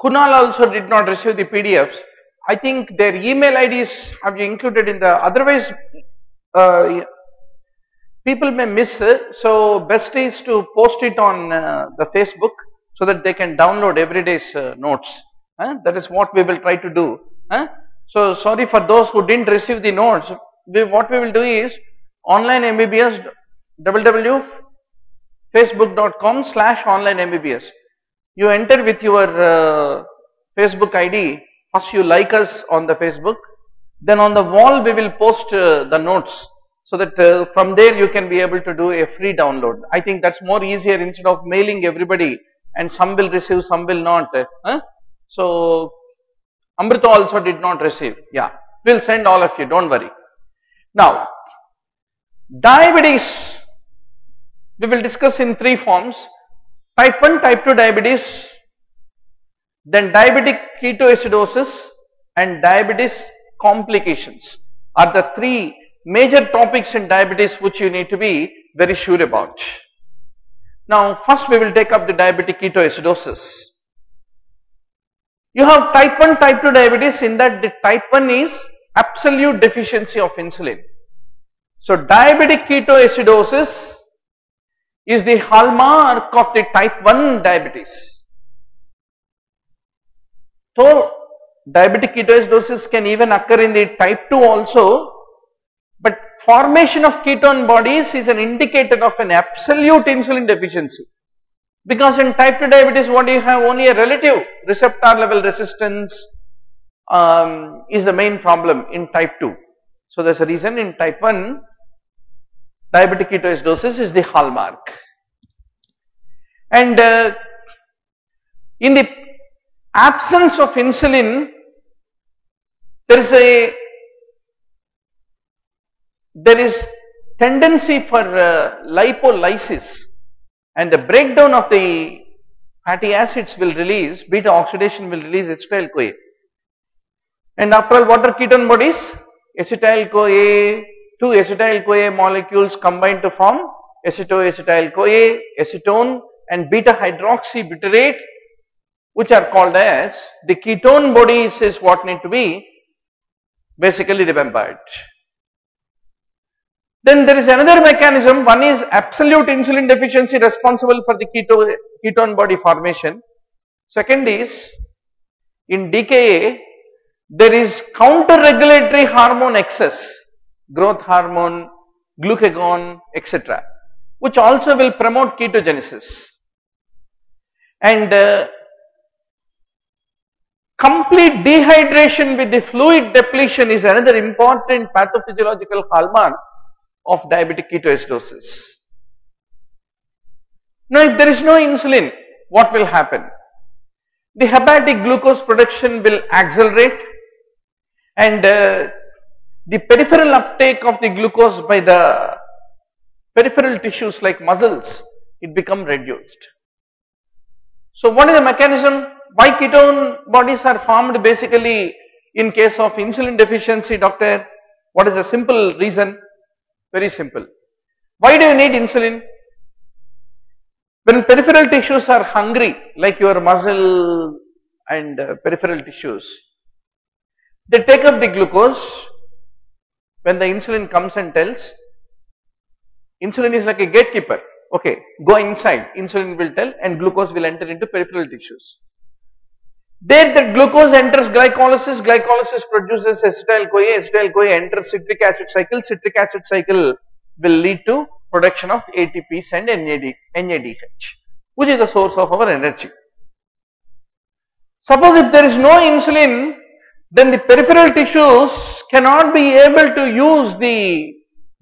Kunal also did not receive the PDFs. I think their email IDs have you included in the, otherwise people may miss, so best is to post it on the Facebook so that they can download every day's notes. That is what we will try to do. So sorry for those who didn't receive the notes. What we will do is online MBBS www.facebook.com/online MBBS. You enter with your Facebook ID. First you like us on the Facebook, then on the wall we will post the notes, so that from there you can be able to do a free download. I think that's more easier instead of mailing everybody and some will receive, some will not. So Amrita also did not receive. Yeah, we'll send all of you, don't worry. Now, diabetes we will discuss in three forms: type 1, type 2 diabetes, then diabetic ketoacidosis and diabetes complications are the three major topics in diabetes which you need to be very sure about. Now, first we will take up the diabetic ketoacidosis. You have type 1, type 2 diabetes. In that, the type 1 is absolute deficiency of insulin. So, diabetic ketoacidosis is the hallmark of the type 1 diabetes. So, diabetic ketoacidosis can even occur in the type 2 also, but formation of ketone bodies is an indicator of an absolute insulin deficiency. Because in type 2 diabetes, what you have, only a relative receptor level resistance is the main problem in type 2. So, there is a reason in type 1, diabetic ketoacidosis is the hallmark. And in the absence of insulin, there is tendency for lipolysis, and the breakdown of the fatty acids will release, beta oxidation will release acetyl-CoA. And after all, what are ketone bodies? Acetyl-CoA, two acetyl-CoA molecules combine to form acetoacetyl-CoA, acetone and beta hydroxybutyrate, which are called as the ketone bodies, is what need to be basically remembered. Then there is another mechanism. One is absolute insulin deficiency responsible for the ketone body formation. Second is, in DKA, there is counter-regulatory hormone excess, growth hormone, glucagon, etc., which also will promote ketogenesis. And complete dehydration with the fluid depletion is another important pathophysiological hallmark of diabetic ketoacidosis. Now, if there is no insulin, what will happen? The hepatic glucose production will accelerate, and the peripheral uptake of the glucose by the peripheral tissues like muscles, it becomes reduced. So, what is the mechanism? Why ketone bodies are formed basically in case of insulin deficiency, doctor? What is the simple reason? Very simple. Why do you need insulin? When peripheral tissues are hungry, like your muscle and peripheral tissues, they take up the glucose. When the insulin comes and tells, insulin is like a gatekeeper. Okay, go inside, insulin will tell, and glucose will enter into peripheral tissues. There the glucose enters glycolysis, glycolysis produces acetyl-CoA, acetyl-CoA enters citric acid cycle will lead to production of ATPs and NADH, which is the source of our energy. Suppose if there is no insulin, then the peripheral tissues cannot be able to use the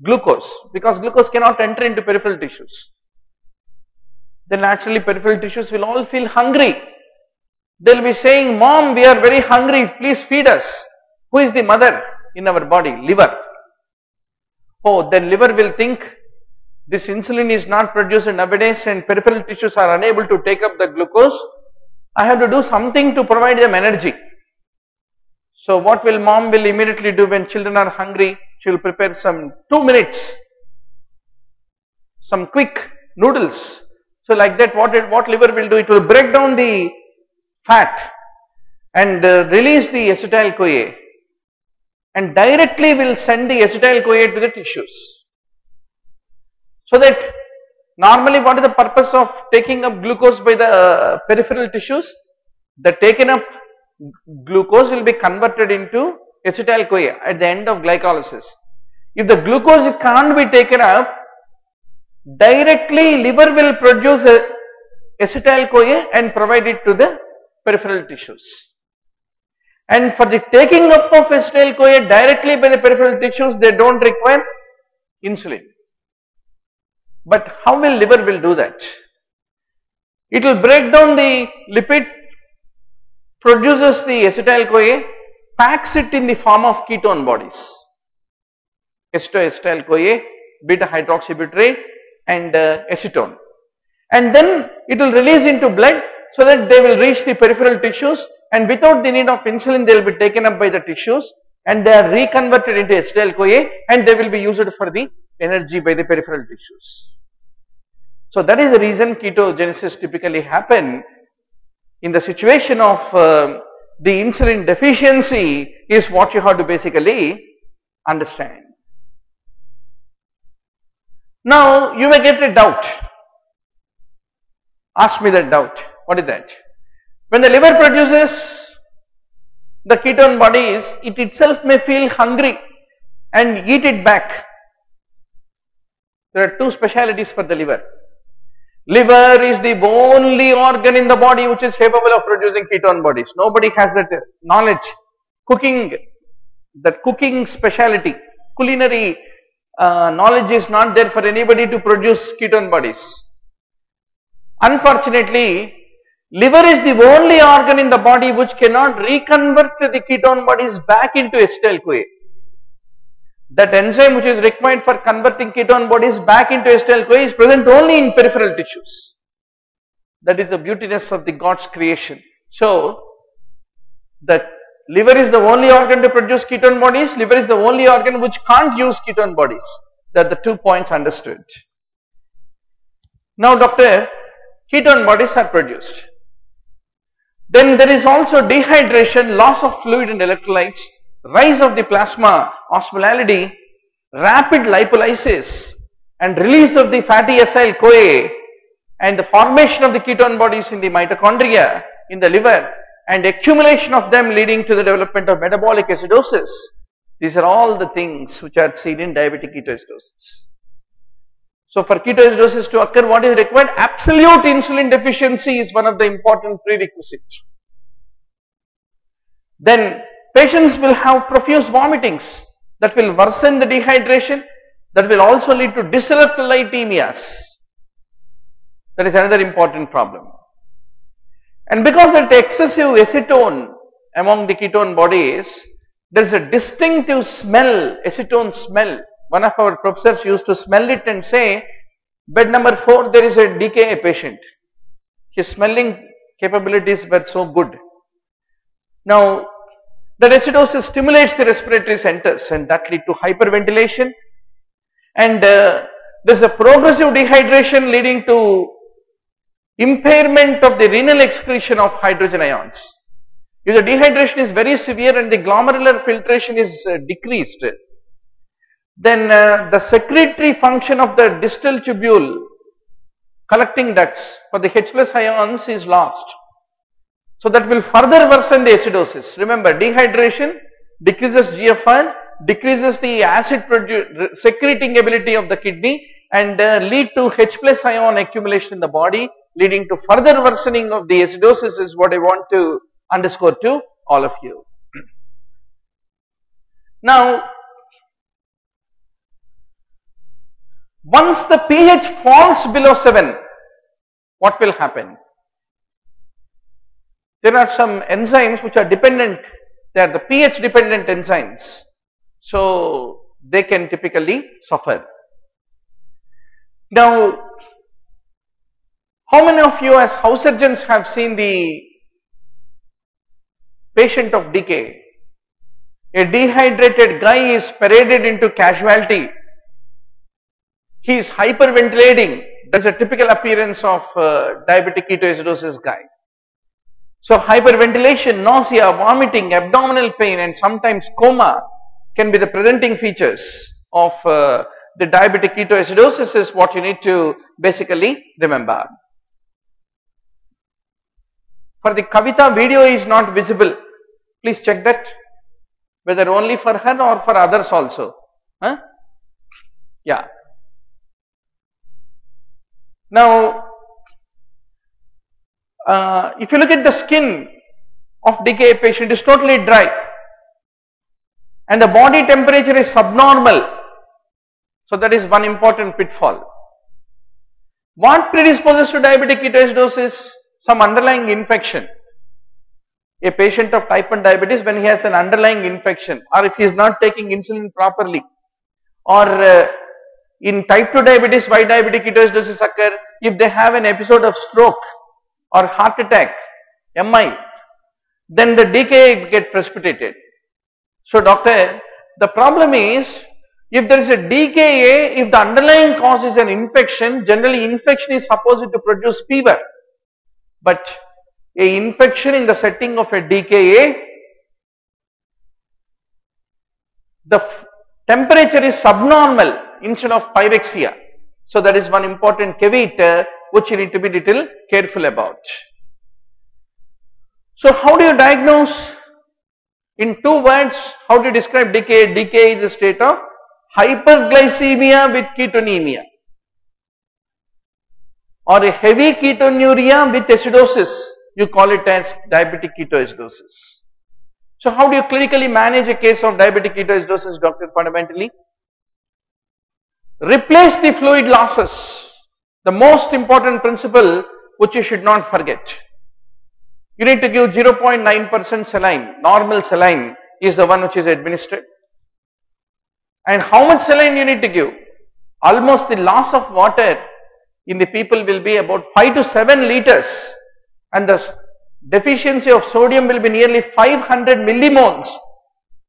glucose, because glucose cannot enter into peripheral tissues. Then naturally peripheral tissues will all feel hungry. They will be saying, "Mom, we are very hungry, please feed us." Who is the mother in our body? Liver. Oh, then liver will think, this insulin is not produced nowadays and peripheral tissues are unable to take up the glucose. I have to do something to provide them energy. So what will mom will immediately do when children are hungry? She will prepare some 2 minutes, some quick noodles. So like that, what liver will do? It will break down the fat and release the acetyl-CoA and directly will send the acetyl-CoA to the tissues. So that normally what is the purpose of taking up glucose by the peripheral tissues? The taken up glucose will be converted into acetyl-CoA at the end of glycolysis. If the glucose can't be taken up, directly liver will produce acetyl-CoA and provide it to the peripheral tissues. And for the taking up of acetyl-CoA directly by the peripheral tissues, they don't require insulin. But how will liver will do that? It will break down the lipid, produces the acetyl-CoA, packs it in the form of ketone bodies, acetyl-CoA, beta hydroxybutyrate and acetone, and then it will release into blood so that they will reach the peripheral tissues, and without the need of insulin they will be taken up by the tissues and they are reconverted into acetyl-CoA and they will be used for the energy by the peripheral tissues. So that is the reason ketogenesis typically happen in the situation of the insulin deficiency is what you have to basically understand. Now you may get a doubt. Ask me that doubt. What is that? When the liver produces the ketone bodies, it itself may feel hungry and eat it back. There are two specialities for the liver. Liver is the only organ in the body which is capable of producing ketone bodies. Nobody has that knowledge. Cooking speciality, culinary knowledge is not there for anybody to produce ketone bodies. Unfortunately, liver is the only organ in the body which cannot reconvert the ketone bodies back into acetyl-CoA. That enzyme which is required for converting ketone bodies back into acetyl-CoA is present only in peripheral tissues. That is the beautiness of the God's creation. So, the liver is the only organ to produce ketone bodies, liver is the only organ which can't use ketone bodies. That the 2 points understood. Now, doctor, ketone bodies are produced. Then there is also dehydration, loss of fluid and electrolytes, rise of the plasma osmolality, rapid lipolysis and release of the fatty acyl-CoA and the formation of the ketone bodies in the mitochondria in the liver and accumulation of them leading to the development of metabolic acidosis. These are all the things which are seen in diabetic ketoacidosis. So for ketoacidosis to occur, what is required? Absolute insulin deficiency is one of the important prerequisites. Then patients will have profuse vomitings that will worsen the dehydration, that will also lead to dyselectrolytemias. That is another important problem. And because of the excessive acetone among the ketone bodies, there is a distinctive smell, acetone smell. One of our professors used to smell it and say, bed number 4 there is a DKA patient. His smelling capabilities were so good. Now, the acidosis stimulates the respiratory centers and that leads to hyperventilation, and there is a progressive dehydration leading to impairment of the renal excretion of hydrogen ions. If the dehydration is very severe and the glomerular filtration is decreased, then the secretory function of the distal tubule collecting ducts for the H plus ions is lost. So that will further worsen the acidosis. Remember, dehydration decreases GFR, decreases the acid secreting ability of the kidney and lead to H plus ion accumulation in the body, leading to further worsening of the acidosis is what I want to underscore to all of you. Now, once the pH falls below 7, what will happen? There are some enzymes which are dependent, they are the pH dependent enzymes. So, they can typically suffer. Now, how many of you as house surgeons have seen the patient of decay? A dehydrated guy is paraded into casualty. He is hyperventilating. That is a typical appearance of diabetic ketoacidosis guy. So hyperventilation, nausea, vomiting, abdominal pain and sometimes coma can be the presenting features of the diabetic ketoacidosis is what you need to basically remember. For the Kavita, video is not visible. Please check that, whether only for her or for others also. Huh? Yeah. Now, if you look at the skin of DKA patient, it is totally dry and the body temperature is subnormal. So that is one important pitfall. What predisposes to diabetic ketoacidosis? Some underlying infection. A patient of type 1 diabetes, when he has an underlying infection or if he is not taking insulin properly, or in type 2 diabetes, why diabetic ketoacidosis occur? If they have an episode of stroke or heart attack, MI, then the DKA get precipitated. So doctor, the problem is, if there is a DKA, if the underlying cause is an infection, generally infection is supposed to produce fever. But a infection in the setting of a DKA, the temperature is subnormal instead of pyrexia. So that is one important caveat which you need to be little careful about. So how do you diagnose? In 2 words, how do you describe DKA? DKA is a state of hyperglycemia with ketonemia, or a heavy ketonuria with acidosis. You call it as diabetic ketoacidosis. So how do you clinically manage a case of diabetic ketoacidosis, doctor? Fundamentally, replace the fluid losses. The most important principle which you should not forget. You need to give 0.9% saline. Normal saline is the one which is administered. And how much saline you need to give? Almost the loss of water in the people will be about 5 to 7 liters, and the deficiency of sodium will be nearly 500 millimoles,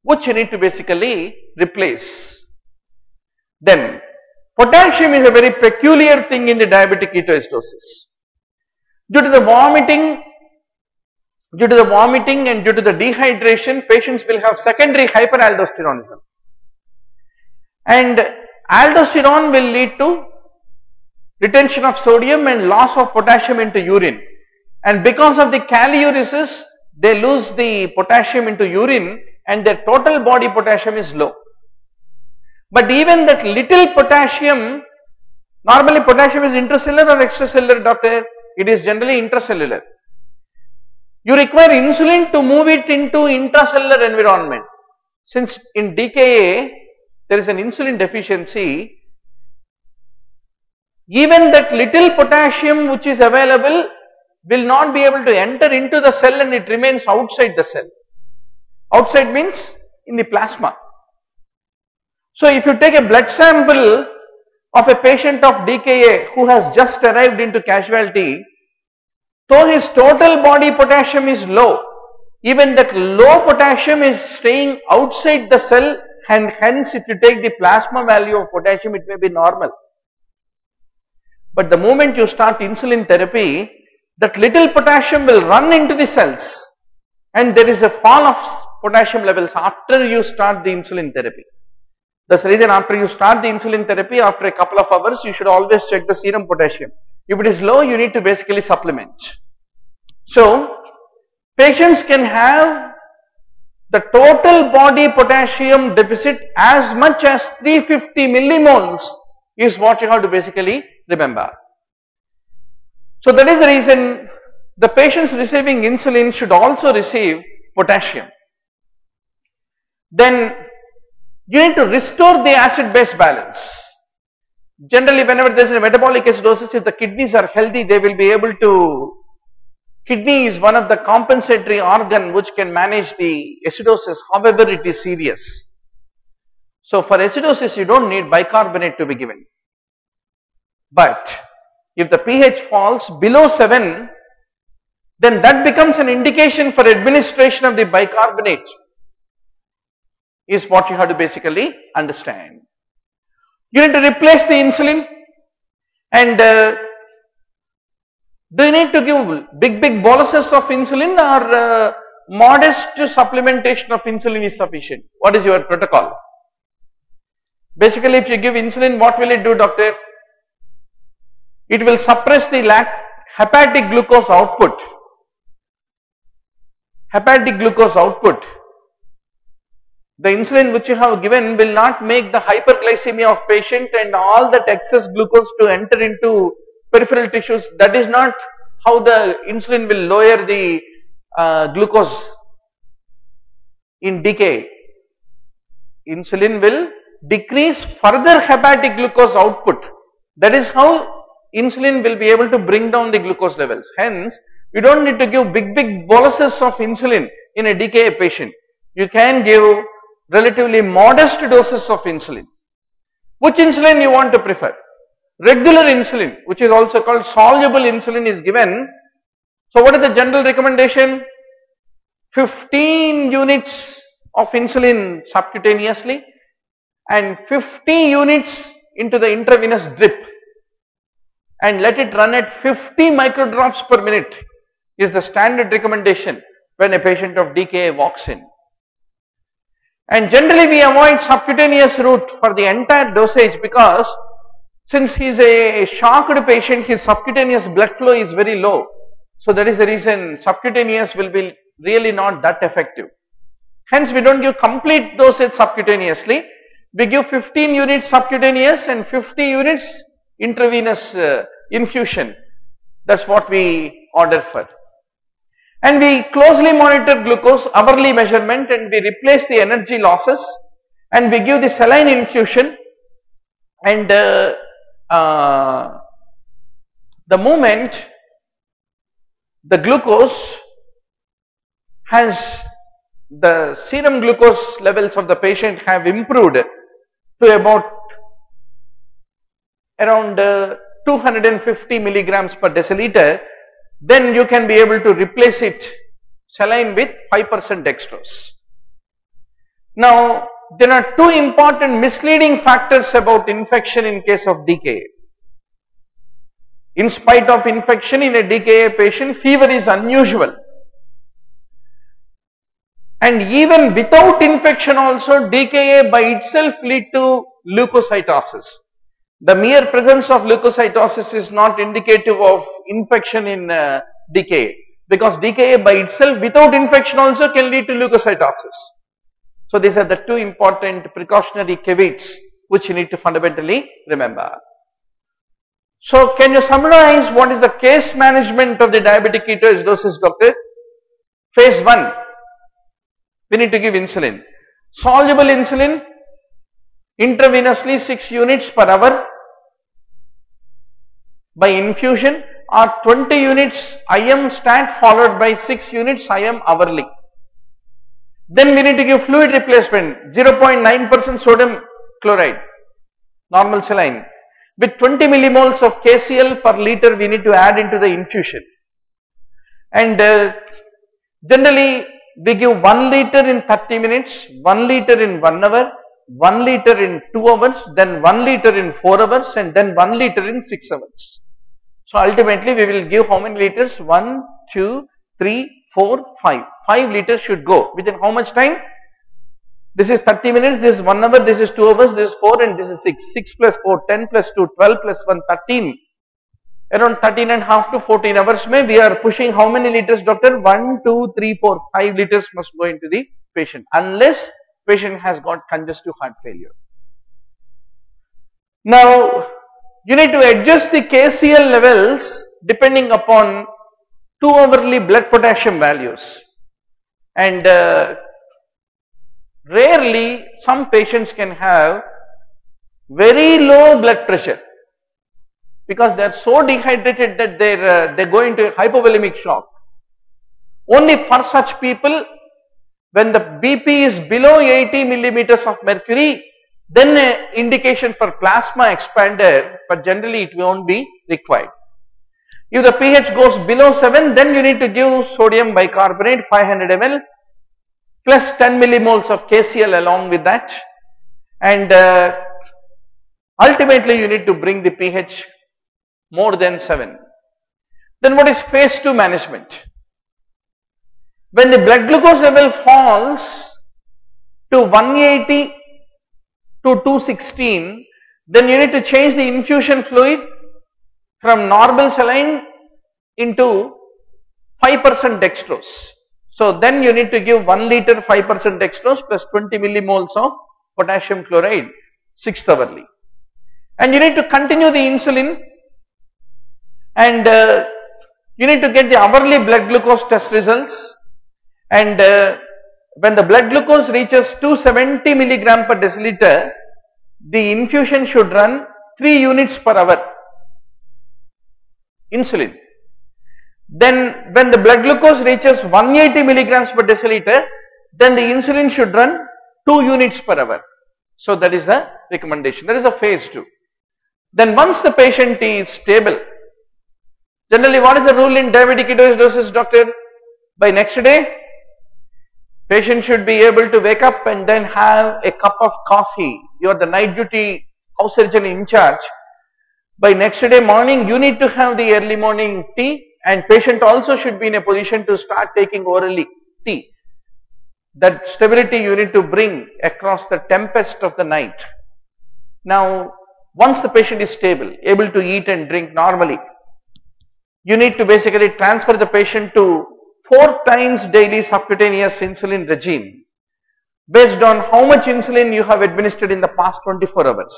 which you need to basically replace. Then potassium is a very peculiar thing in the diabetic ketoacidosis. Due to the vomiting and due to the dehydration, patients will have secondary hyperaldosteronism. And aldosterone will lead to retention of sodium and loss of potassium into urine. And because of the kaliuresis, they lose the potassium into urine and their total body potassium is low. But even that little potassium, normally potassium is intracellular or extracellular, doctor? It is generally intracellular. You require insulin to move it into intracellular environment. Since in DKA, there is an insulin deficiency, even that little potassium which is available will not be able to enter into the cell and it remains outside the cell. Outside means in the plasma. So if you take a blood sample of a patient of DKA who has just arrived into casualty, though his total body potassium is low, even that low potassium is staying outside the cell, and hence if you take the plasma value of potassium, it may be normal. But the moment you start insulin therapy, that little potassium will run into the cells and there is a fall of potassium levels after you start the insulin therapy. That's the reason after you start the insulin therapy, after a couple of hours, you should always check the serum potassium. If it is low, you need to basically supplement. So, patients can have the total body potassium deficit as much as 350 millimoles is what you have to basically remember. So that is the reason the patients receiving insulin should also receive potassium. Then you need to restore the acid-base balance. Generally, whenever there is a metabolic acidosis, if the kidneys are healthy, they will be able to. Kidney is one of the compensatory organ which can manage the acidosis, however it is serious. So for acidosis, you don't need bicarbonate to be given. But if the pH falls below 7, then that becomes an indication for administration of the bicarbonate, is what you have to basically understand. You need to replace the insulin, and Do you need to give big boluses of insulin, or modest supplementation of insulin is sufficient? What is your protocol? Basically, if you give insulin, what will it do, doctor? It will suppress the hepatic glucose output. Hepatic glucose output. The insulin which you have given will not make the hyperglycemia of patient and all that excess glucose to enter into peripheral tissues. That is not how the insulin will lower the glucose in decay. Insulin will decrease further hepatic glucose output. That is how insulin will be able to bring down the glucose levels. Hence, you don't need to give big boluses of insulin in a decay patient. You can give relatively modest doses of insulin. Which insulin you want to prefer? Regular insulin, which is also called soluble insulin, is given. So what is the general recommendation? 15 units of insulin subcutaneously and 50 units into the intravenous drip, and let it run at 50 microdrops per minute is the standard recommendation when a patient of DKA walks in. And generally we avoid subcutaneous route for the entire dosage, because since he is a shocked patient, his subcutaneous blood flow is very low. So that is the reason subcutaneous will be really not that effective. Hence we don't give complete dosage subcutaneously. We give 15 units subcutaneous and 50 units intravenous infusion. That's what we order for. And we closely monitor glucose, hourly measurement, and we replace the energy losses, and we give the saline infusion. And the moment the glucose has, the serum glucose levels of the patient have improved to about around 250 milligrams per deciliter, then you can be able to replace it, saline, with 5% dextrose. Now, there are two important misleading factors about infection in case of DKA. In spite of infection in a DKA patient, fever is unusual. And even without infection also, DKA by itself lead to leukocytosis. The mere presence of leukocytosis is not indicative of infection in DKA, because DKA by itself without infection also can lead to leukocytosis. So these are the two important precautionary caveats which you need to fundamentally remember. So can you summarize what is the case management of the diabetic ketoacidosis, doctor? Phase 1, we need to give insulin. Soluble insulin, intravenously 6 units per hour by infusion, or 20 units IM stat followed by 6 units IM hourly. Then we need to give fluid replacement, 0.9% sodium chloride, normal saline. With 20 millimoles of KCl per liter we need to add into the infusion. And generally we give 1 liter in 30 minutes, 1 liter in 1 hour, 1 liter in 2 hours, then 1 liter in 4 hours, and then 1 liter in 6 hours. So ultimately we will give how many liters? 1, 2, 3, 4, 5. 5 liters should go. Within how much time? This is 30 minutes, this is 1 hour, this is 2 hours, this is 4, and this is 6. 6 plus 4, 10 plus 2, 12 plus 1, 13. Around 13 and a half to 14 hours may we are pushing how many liters, doctor? 1, 2, 3, 4, 5 liters must go into the patient, unless patient has got congestive heart failure. Now, you need to adjust the KCl levels depending upon 2 hourly blood potassium values, and rarely some patients can have very low blood pressure because they are so dehydrated that they go into hypovolemic shock. Only for such people, when the BP is below 80 millimeters of mercury, then indication for plasma expander, but generally it won't be required. If the pH goes below 7, then you need to give sodium bicarbonate 500 ml plus 10 millimoles of KCl along with that, and ultimately you need to bring the pH more than 7. Then what is phase 2 management? When the blood glucose level falls to 180 to 216, then you need to change the infusion fluid from normal saline into 5% dextrose. So then you need to give 1 liter 5% dextrose plus 20 millimoles of potassium chloride 6th hourly. And you need to continue the insulin, and you need to get the hourly blood glucose test results. And when the blood glucose reaches 270 milligram per deciliter, the infusion should run 3 units per hour insulin. Then when the blood glucose reaches 180 milligrams per deciliter, then the insulin should run 2 units per hour. So that is the recommendation. That is a phase 2. Then once the patient is stable, generally what is the rule in diabetic ketoacidosis, doctor? By next day, patient should be able to wake up and then have a cup of coffee. You are the night duty house surgeon in charge. By next day morning, you need to have the early morning tea, and patient also should be in a position to start taking orally tea. That stability you need to bring across the tempest of the night. Now, once the patient is stable, able to eat and drink normally, you need to basically transfer the patient to 4 times daily subcutaneous insulin regime based on how much insulin you have administered in the past 24 hours.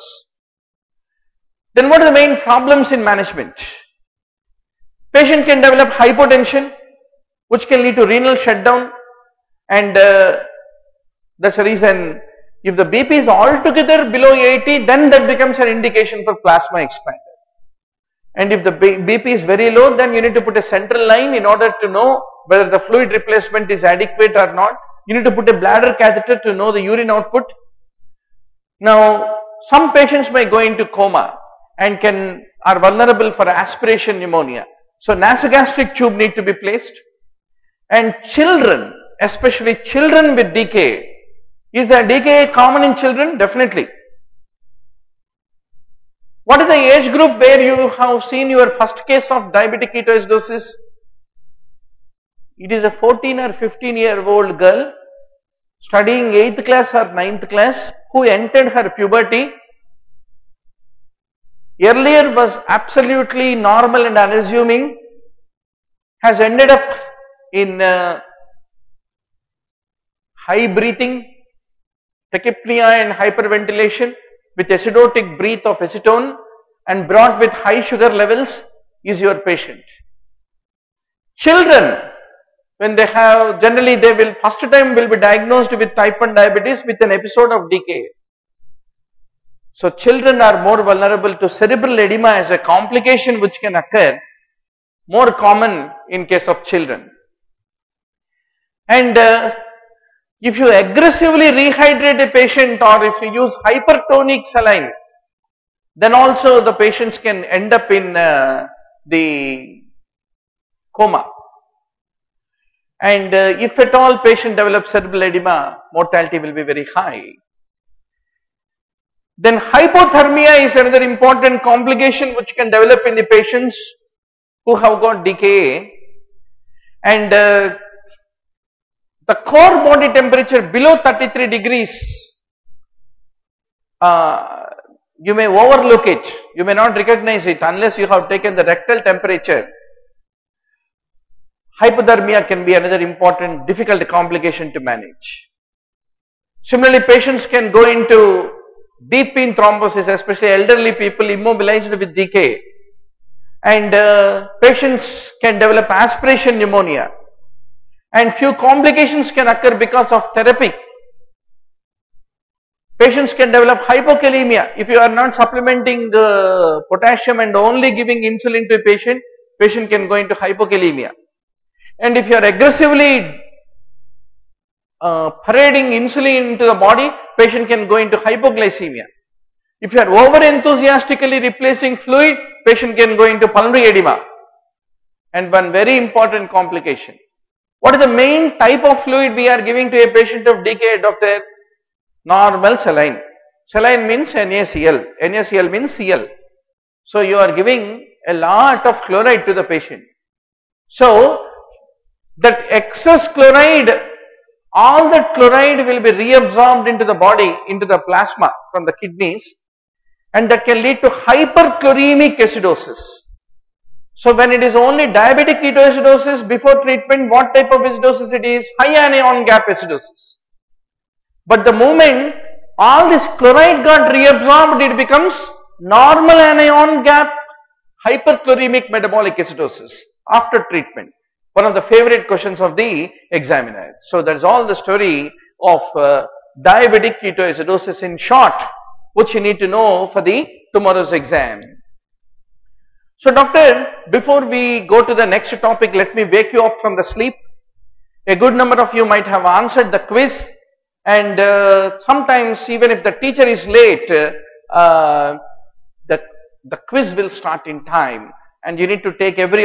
Then what are the main problems in management? Patient can develop hypotension, which can lead to renal shutdown, and that's the reason if the BP is altogether below 80, then that becomes an indication for plasma expander. And if the BP is very low, then you need to put a central line in order to know whether the fluid replacement is adequate or not. You need to put a bladder catheter to know the urine output. Now, some patients may go into coma and are vulnerable for aspiration pneumonia. So, nasogastric tube need to be placed. And children, especially children with DKA, is the DKA common in children? Definitely. What is the age group where you have seen your first case of diabetic ketoacidosis? It is a 14 or 15-year-old girl studying 8th class or 9th class who entered her puberty. Earlier was absolutely normal and unassuming, has ended up in high breathing, tachypnea and hyperventilation with acidotic breath of acetone and brought with high sugar levels is your patient. Children, when they have, generally they will first time will be diagnosed with type 1 diabetes with an episode of DKA. So children are more vulnerable to cerebral edema as a complication which can occur, more common in case of children. And if you aggressively rehydrate a patient or if you use hypertonic saline, then also the patients can end up in the coma. And if at all patient develops cerebral edema, mortality will be very high. Then hypothermia is another important complication which can develop in the patients who have got DKA. And the core body temperature below 33 degrees, you may overlook it, you may not recognize it unless you have taken the rectal temperature. Hypothermia can be another important difficult complication to manage. Similarly, patients can go into deep vein thrombosis, especially elderly people immobilized with DKA, and patients can develop aspiration pneumonia, and few complications can occur because of therapy. Patients can develop hypokalemia. If you are not supplementing the potassium and only giving insulin to a patient, patient can go into hypokalemia. And if you are aggressively parading insulin into the body, patient can go into hypoglycemia. If you are over enthusiastically replacing fluid, patient can go into pulmonary edema. And one very important complication. What is the main type of fluid we are giving to a patient of DKA, doctor? Normal saline. Saline means NaCl. NaCl means Cl. So you are giving a lot of chloride to the patient. So that excess chloride, all that chloride will be reabsorbed into the body, into the plasma from the kidneys, and that can lead to hyperchloremic acidosis. So when it is only diabetic ketoacidosis before treatment, what type of acidosis it is? High anion gap acidosis. But the moment all this chloride got reabsorbed, it becomes normal anion gap hyperchloremic metabolic acidosis after treatment. One of the favorite questions of the examiner. So that is all the story of diabetic ketoacidosis in short, which you need to know for the tomorrow's exam. So doctor, before we go to the next topic, let me wake you up from the sleep. A good number of you might have answered the quiz, and sometimes even if the teacher is late, the quiz will start in time, and you need to take every